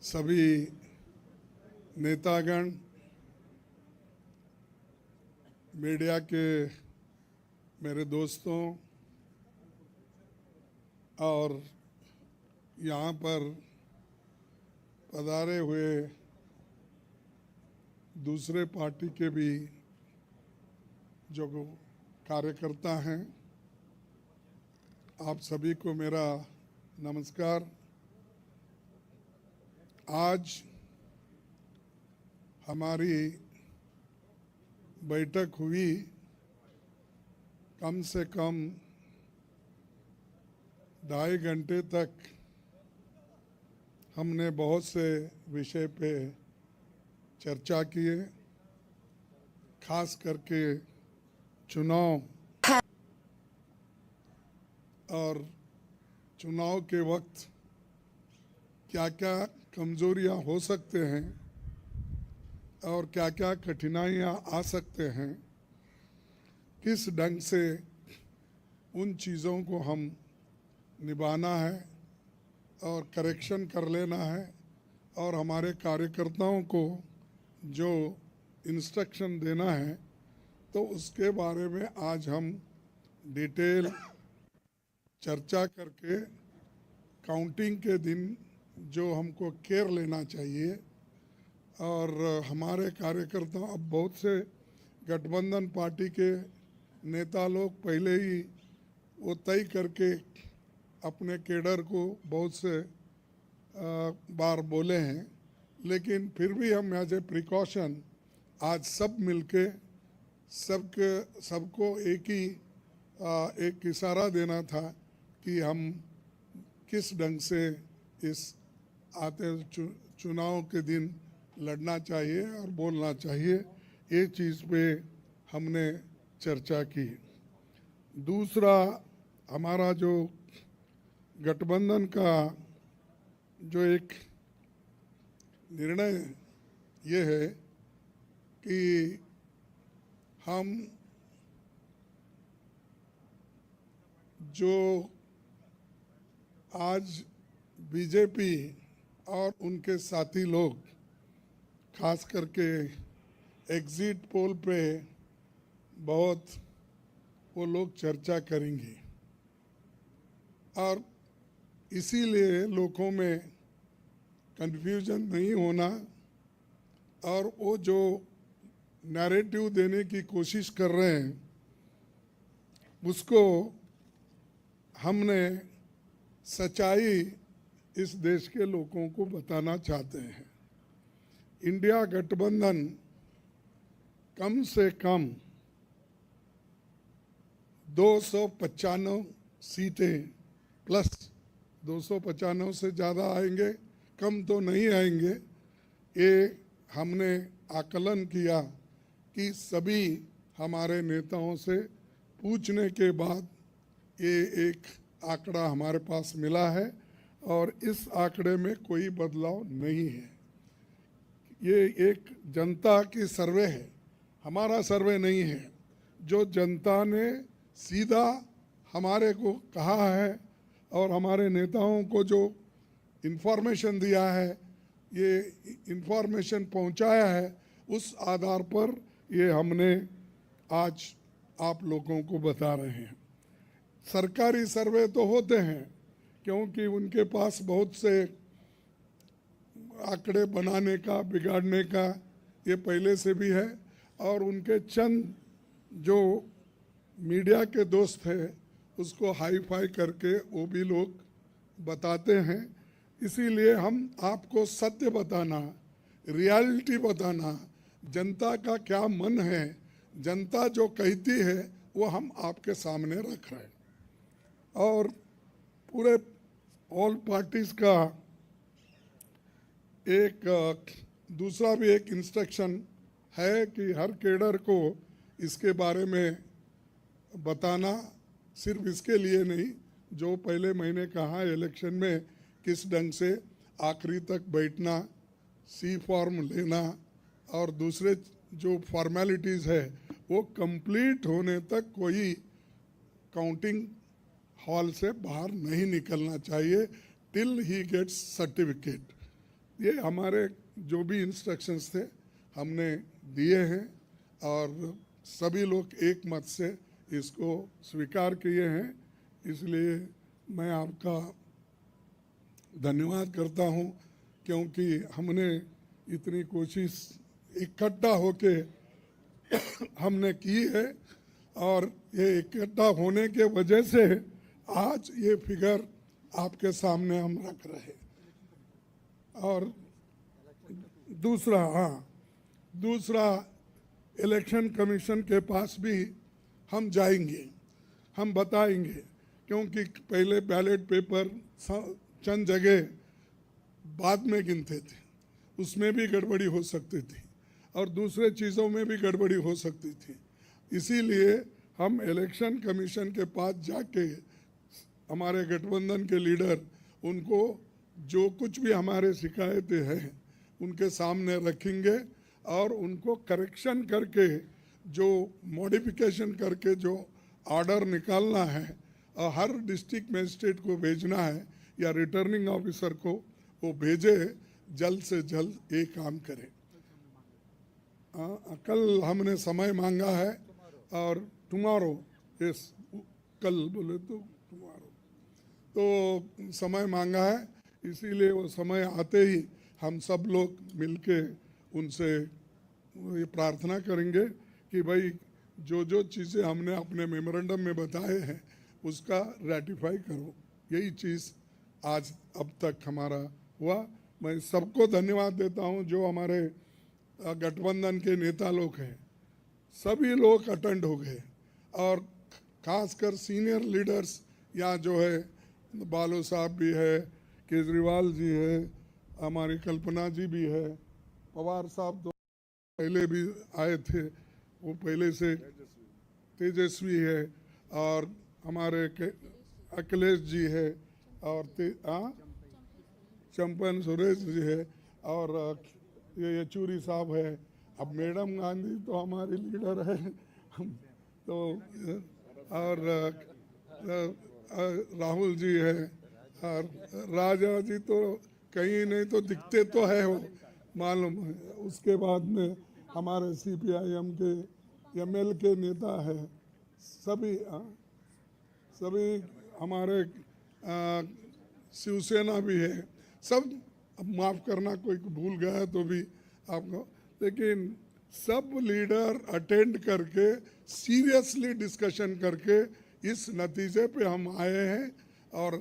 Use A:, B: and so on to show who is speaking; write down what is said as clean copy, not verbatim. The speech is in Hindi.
A: सभी नेतागण, मीडिया के मेरे दोस्तों और यहाँ पर पधारे हुए दूसरे पार्टी के भी जो कार्यकर्ता हैं, आप सभी को मेरा नमस्कार। आज हमारी बैठक हुई, कम से कम 2.5 घंटे तक हमने बहुत से विषय पे चर्चा किए, खास करके चुनाव और चुनाव के वक्त क्या क्या कमजोरियां हो सकते हैं और क्या क्या कठिनाइयां आ सकते हैं, किस ढंग से उन चीज़ों को हम निभाना है और करेक्शन कर लेना है और हमारे कार्यकर्ताओं को जो इंस्ट्रक्शन देना है, तो उसके बारे में आज हम डिटेल चर्चा करके काउंटिंग के दिन जो हमको केयर लेना चाहिए। और हमारे कार्यकर्ता, अब बहुत से गठबंधन पार्टी के नेता लोग पहले ही वो तय करके अपने केडर को बहुत से बार बोले हैं, लेकिन फिर भी हम एज ए प्रिकॉशन आज सब मिलके सबको एक इशारा देना था कि हम किस ढंग से इस आते चुनाव के दिन लड़ना चाहिए और बोलना चाहिए। ये चीज़ पे हमने चर्चा की। दूसरा, हमारा जो गठबंधन का जो एक निर्णय ये है कि हम जो आज बीजेपी और उनके साथी लोग खास करके एग्जिट पोल पे बहुत वो लोग चर्चा करेंगे और इसीलिए लोगों में कंफ्यूजन नहीं होना और वो जो नैरेटिव देने की कोशिश कर रहे हैं उसको हमने सच्चाई इस देश के लोगों को बताना चाहते हैं। इंडिया गठबंधन कम से कम 295 सीटें प्लस 295 से ज़्यादा आएंगे, कम तो नहीं आएंगे। ये हमने आकलन किया कि सभी हमारे नेताओं से पूछने के बाद ये एक आंकड़ा हमारे पास मिला है और इस आंकड़े में कोई बदलाव नहीं है। ये एक जनता की सर्वे है, हमारा सर्वे नहीं है। जो जनता ने सीधा हमारे को कहा है और हमारे नेताओं को जो इन्फॉर्मेशन दिया है, ये इन्फॉर्मेशन पहुंचाया है, उस आधार पर ये हमने आज आप लोगों को बता रहे हैं। सरकारी सर्वे तो होते हैं क्योंकि उनके पास बहुत से आंकड़े बनाने का, बिगाड़ने का ये पहले से भी है और उनके चंद जो मीडिया के दोस्त हैं उसको हाई फाई करके वो भी लोग बताते हैं। इसीलिए हम आपको सत्य बताना, रियलिटी बताना, जनता का क्या मन है, जनता जो कहती है वो हम आपके सामने रख रहे हैं। और पूरे ऑल पार्टीज का एक दूसरा भी एक इंस्ट्रक्शन है कि हर केडर को इसके बारे में बताना, सिर्फ इसके लिए नहीं, जो पहले मैंने कहा इलेक्शन में किस ढंग से आखिरी तक बैठना, सी फॉर्म लेना और दूसरे जो फॉर्मेलिटीज़ है वो कंप्लीट होने तक कोई काउंटिंग हॉल से बाहर नहीं निकलना चाहिए टिल ही गेट्स सर्टिफिकेट। ये हमारे जो भी इंस्ट्रक्शंस थे हमने दिए हैं और सभी लोग एक मत से इसको स्वीकार किए हैं। इसलिए मैं आपका धन्यवाद करता हूं, क्योंकि हमने इतनी कोशिश इकट्ठा होके हमने की है और ये इकट्ठा होने के वजह से आज ये फिगर आपके सामने हम रख रहे। और दूसरा इलेक्शन कमीशन के पास भी हम जाएंगे, हम बताएंगे, क्योंकि पहले बैलेट पेपर चंद जगह बाद में गिनते थे, उसमें भी गड़बड़ी हो सकती थी और दूसरे चीज़ों में भी गड़बड़ी हो सकती थी। इसीलिए हम इलेक्शन कमीशन के पास जाके हमारे गठबंधन के लीडर उनको जो कुछ भी हमारे शिकायतें हैं उनके सामने रखेंगे और उनको करेक्शन करके जो मॉडिफिकेशन करके जो ऑर्डर निकालना है और हर डिस्ट्रिक्ट मजिस्ट्रेट को भेजना है या रिटर्निंग ऑफिसर को वो भेजे, जल्द से जल्द ये काम करें। कल हमने समय मांगा है और टुमारो, यस कल बोले तो टुमारो, तो समय मांगा है, इसीलिए वो समय आते ही हम सब लोग मिलके उनसे ये प्रार्थना करेंगे कि भाई जो जो चीज़ें हमने अपने मेमोरेंडम में बताए हैं उसका रेटिफाई करो। यही चीज़ आज अब तक हमारा हुआ। मैं सबको धन्यवाद देता हूं जो हमारे गठबंधन के नेता लोग हैं, सभी लोग अटेंड हो गए और खासकर सीनियर लीडर्स यहाँ जो है, बालो साहब भी है, केजरीवाल जी है, हमारी कल्पना जी भी है, पवार साहब तो पहले भी आए थे, वो पहले से तेजस्वी है, और हमारे अखिलेश जी है, और चंपन सुरेश जी है, और ये येचूरी साहब है। अब मैडम गांधी तो हमारी लीडर है तो और राहुल जी है, और राजा जी तो कहीं नहीं तो दिखते तो है वो, मालूम है। उसके बाद में हमारे CPIM के ML के नेता है, सभी हमारे शिवसेना भी है, सब। अब माफ़ करना कोई भूल गया तो भी आपको, लेकिन सब लीडर अटेंड करके सीरियसली डिस्कशन करके इस नतीजे पे हम आए हैं और